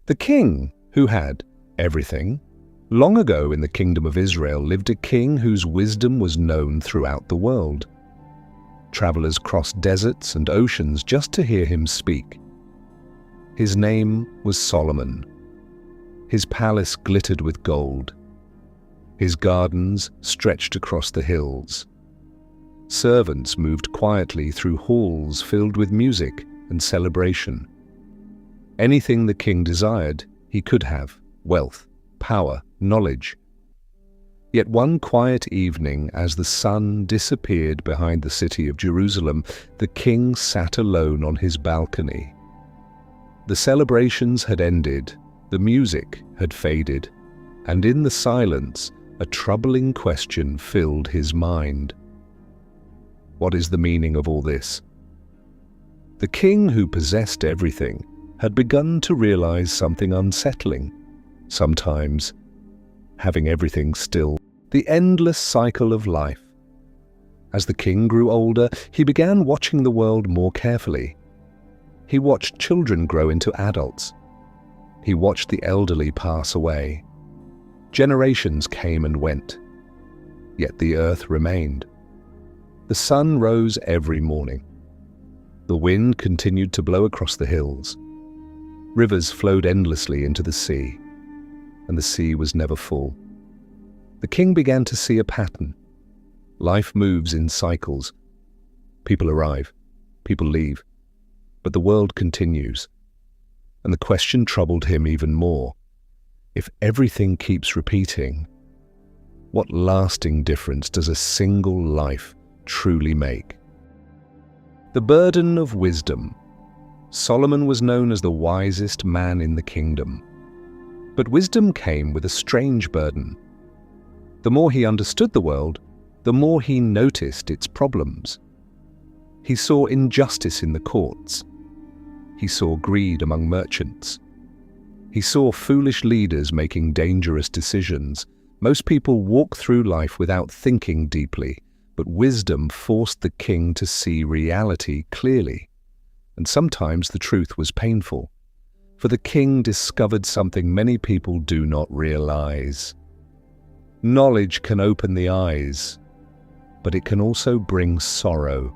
The king, who had everything, long ago in the kingdom of Israel lived a king whose wisdom was known throughout the world. Travelers crossed deserts and oceans just to hear him speak. His name was Solomon. His palace glittered with gold. His gardens stretched across the hills. Servants moved quietly through halls filled with music and celebration. Anything the king desired, he could have: wealth, power, knowledge. Yet one quiet evening, as the sun disappeared behind the city of Jerusalem, the king sat alone on his balcony. The celebrations had ended, the music had faded, and in the silence, a troubling question filled his mind. What is the meaning of all this? The king, who possessed everything, had begun to realize something unsettling. Sometimes, having everything still, the endless cycle of life. As the king grew older, he began watching the world more carefully. He watched children grow into adults. He watched the elderly pass away. Generations came and went, yet the earth remained. The sun rose every morning. The wind continued to blow across the hills. Rivers flowed endlessly into the sea, and the sea was never full. The king began to see a pattern. Life moves in cycles. People arrive, people leave, but the world continues. And the question troubled him even more. If everything keeps repeating, what lasting difference does a single life truly make? The burden of wisdom. Solomon was known as the wisest man in the kingdom. But wisdom came with a strange burden. The more he understood the world, the more he noticed its problems. He saw injustice in the courts. He saw greed among merchants. He saw foolish leaders making dangerous decisions. Most people walk through life without thinking deeply, but wisdom forced the king to see reality clearly. And sometimes the truth was painful, for the king discovered something many people do not realize. Knowledge can open the eyes, but it can also bring sorrow.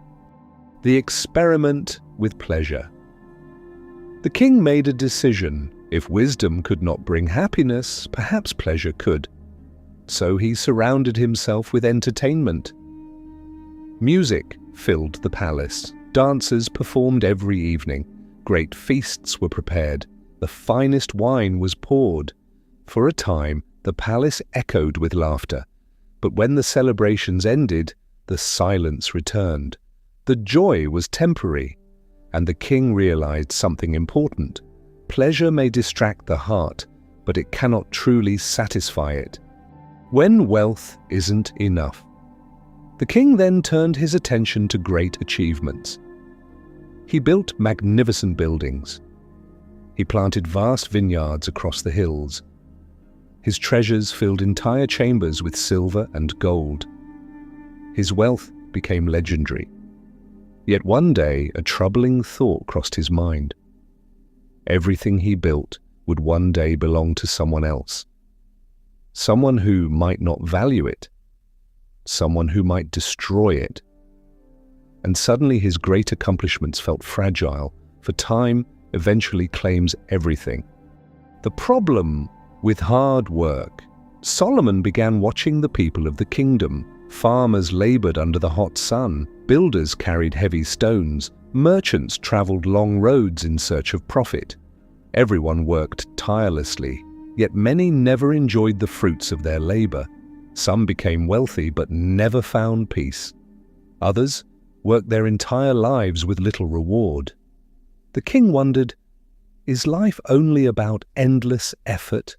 The experiment with pleasure. The king made a decision. If wisdom could not bring happiness, perhaps pleasure could. So he surrounded himself with entertainment. Music filled the palace. Dancers performed every evening. Great feasts were prepared. The finest wine was poured. For a time, the palace echoed with laughter. But when the celebrations ended, the silence returned. The joy was temporary, and the king realized something important. Pleasure may distract the heart, but it cannot truly satisfy it. When wealth isn't enough. The king then turned his attention to great achievements. He built magnificent buildings. He planted vast vineyards across the hills. His treasures filled entire chambers with silver and gold. His wealth became legendary. Yet one day, a troubling thought crossed his mind. Everything he built would one day belong to someone else. Someone who might not value it. Someone who might destroy it. And suddenly his great accomplishments felt fragile, for time eventually claims everything. The problem with hard work. Solomon began watching the people of the kingdom. Farmers labored under the hot sun. Builders carried heavy stones. Merchants traveled long roads in search of profit. Everyone worked tirelessly, yet many never enjoyed the fruits of their labor. Some became wealthy but never found peace. Others worked their entire lives with little reward. The king wondered, is life only about endless effort?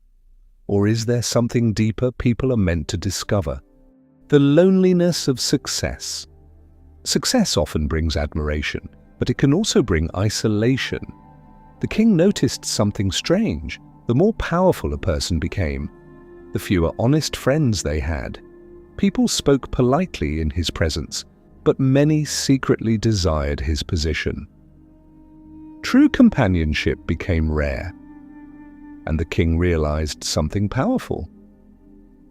Or is there something deeper people are meant to discover? The loneliness of success. Success often brings admiration, but it can also bring isolation. The king noticed something strange. The more powerful a person became, the fewer honest friends they had. People spoke politely in his presence, but many secretly desired his position. True companionship became rare. and the king realized something powerful.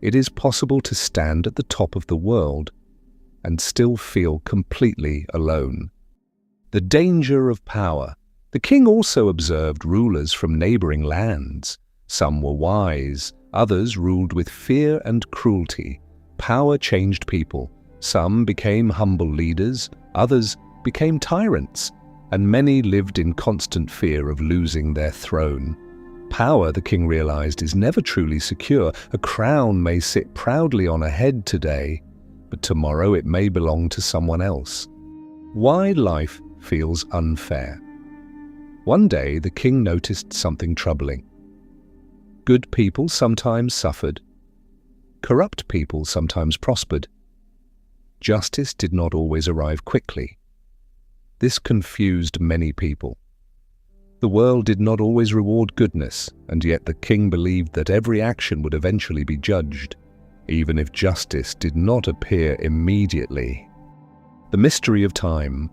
It is possible to stand at the top of the world and still feel completely alone. The danger of power. The king also observed rulers from neighboring lands. Some were wise, others ruled with fear and cruelty. Power changed people. Some became humble leaders, others became tyrants, and many lived in constant fear of losing their throne. Power, the king realized, is never truly secure. A crown may sit proudly on a head today, but tomorrow it may belong to someone else. Why life feels unfair. One day, the king noticed something troubling. Good people sometimes suffered. Corrupt people sometimes prospered. Justice did not always arrive quickly. This confused many people. The world did not always reward goodness, and yet the king believed that every action would eventually be judged, even if justice did not appear immediately. The mystery of time.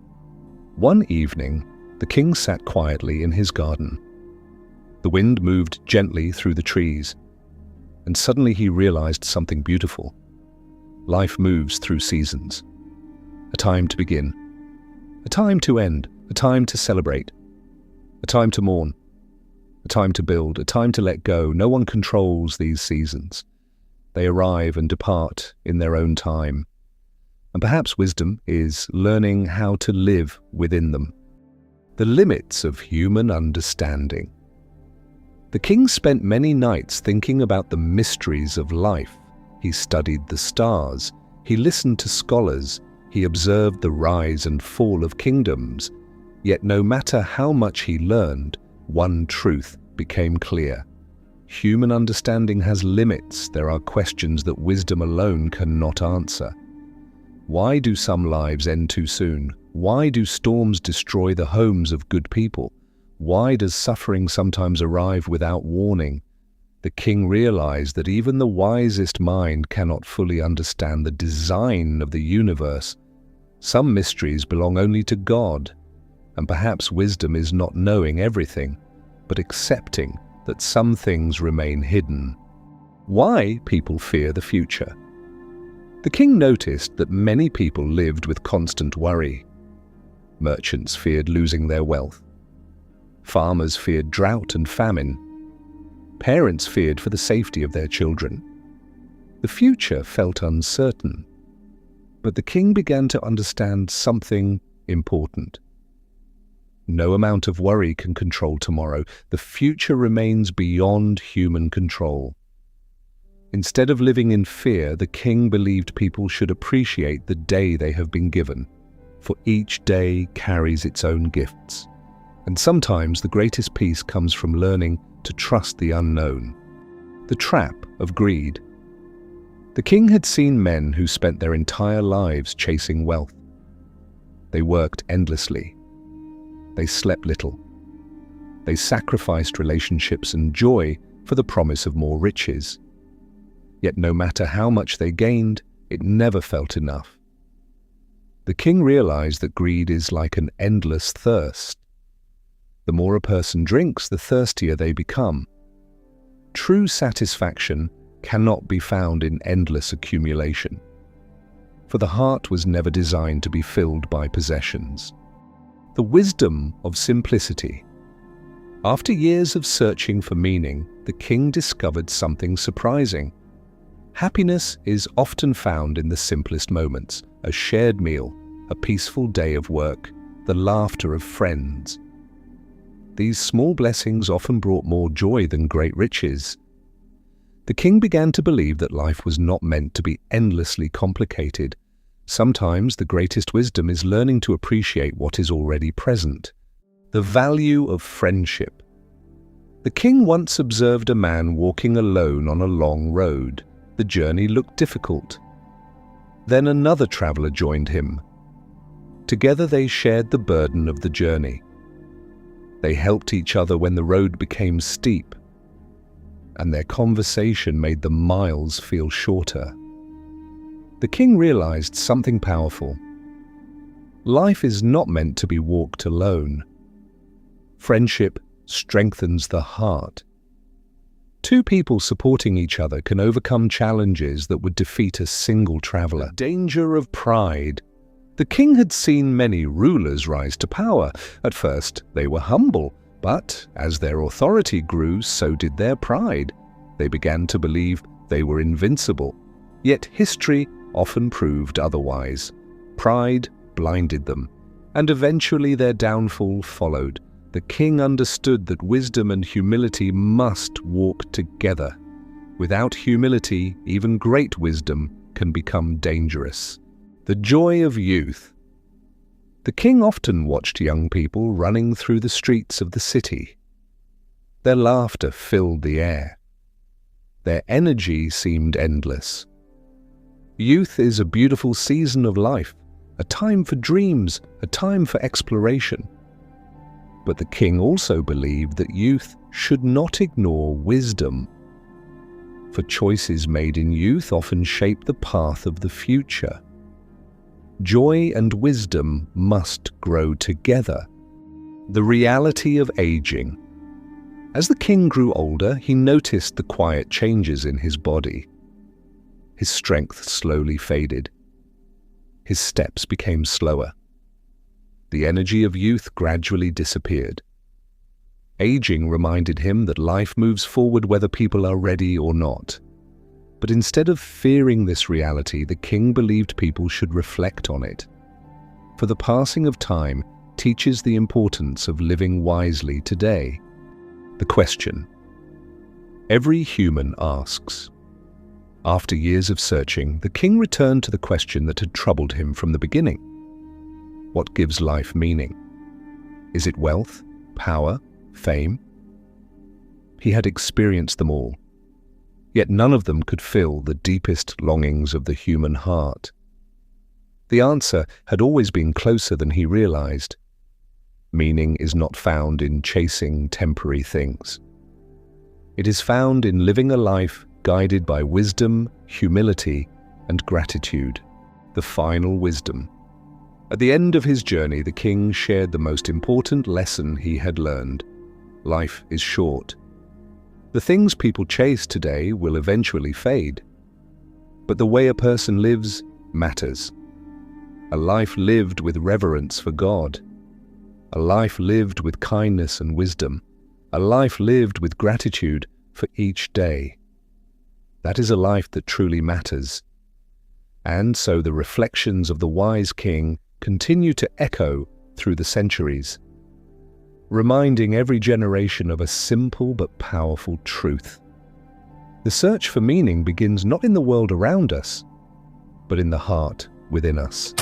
One evening, the king sat quietly in his garden. The wind moved gently through the trees, and suddenly he realized something beautiful. Life moves through seasons. A time to begin, a time to end, a time to celebrate, a time to mourn, a time to build, a time to let go. No one controls these seasons. They arrive and depart in their own time. And perhaps wisdom is learning how to live within them. The limits of human understanding. The king spent many nights thinking about the mysteries of life. He studied the stars. He listened to scholars. He observed the rise and fall of kingdoms. Yet no matter how much he learned, one truth became clear. Human understanding has limits. There are questions that wisdom alone cannot answer. Why do some lives end too soon? Why do storms destroy the homes of good people? Why does suffering sometimes arrive without warning? The king realized that even the wisest mind cannot fully understand the design of the universe. Some mysteries belong only to God, and perhaps wisdom is not knowing everything, but accepting that some things remain hidden. Why people fear the future. The king noticed that many people lived with constant worry. Merchants feared losing their wealth. Farmers feared drought and famine. Parents feared for the safety of their children. The future felt uncertain. But the king began to understand something important. No amount of worry can control tomorrow. The future remains beyond human control. Instead of living in fear, the king believed people should appreciate the day they have been given, for each day carries its own gifts. And sometimes the greatest peace comes from learning to trust the unknown. The trap of greed. The king had seen men who spent their entire lives chasing wealth. They worked endlessly. They slept little. They sacrificed relationships and joy for the promise of more riches. Yet no matter how much they gained, it never felt enough. The king realized that greed is like an endless thirst. The more a person drinks, the thirstier they become. True satisfaction cannot be found in endless accumulation, for the heart was never designed to be filled by possessions. The wisdom of simplicity. After years of searching for meaning, the king discovered something surprising. Happiness is often found in the simplest moments: a shared meal, a peaceful day of work, the laughter of friends. These small blessings often brought more joy than great riches. The king began to believe that life was not meant to be endlessly complicated. Sometimes the greatest wisdom is learning to appreciate what is already present. The value of friendship. The king once observed a man walking alone on a long road. The journey looked difficult. Then another traveler joined him. Together they shared the burden of the journey. They helped each other when the road became steep, and their conversation made the miles feel shorter. The king realized something powerful. Life is not meant to be walked alone. Friendship strengthens the heart. Two people supporting each other can overcome challenges that would defeat a single traveler. The danger of pride. The king had seen many rulers rise to power. At first, they were humble, but as their authority grew, so did their pride. They began to believe they were invincible. Yet history often proved otherwise. Pride blinded them, and eventually their downfall followed. The king understood that wisdom and humility must walk together. Without humility, even great wisdom can become dangerous. The joy of youth. The king often watched young people running through the streets of the city. Their laughter filled the air. Their energy seemed endless. Youth is a beautiful season of life, a time for dreams, a time for exploration. But the king also believed that youth should not ignore wisdom, for choices made in youth often shape the path of the future. Joy and wisdom must grow together. The reality of aging. As the king grew older, he noticed the quiet changes in his body. His strength slowly faded. His steps became slower. The energy of youth gradually disappeared. Aging reminded him that life moves forward whether people are ready or not. But instead of fearing this reality, the king believed people should reflect on it. For the passing of time teaches the importance of living wisely today. The question. Every human asks. After years of searching, the king returned to the question that had troubled him from the beginning. What gives life meaning? Is it wealth, power, fame? He had experienced them all, yet none of them could fill the deepest longings of the human heart. The answer had always been closer than he realized. Meaning is not found in chasing temporary things. It is found in living a life guided by wisdom, humility, and gratitude, the final wisdom. At the end of his journey, the king shared the most important lesson he had learned. Life is short. The things people chase today will eventually fade. But the way a person lives matters. A life lived with reverence for God. A life lived with kindness and wisdom. A life lived with gratitude for each day. That is a life that truly matters. And so the reflections of the wise king continue to echo through the centuries, reminding every generation of a simple but powerful truth. The search for meaning begins not in the world around us, but in the heart within us.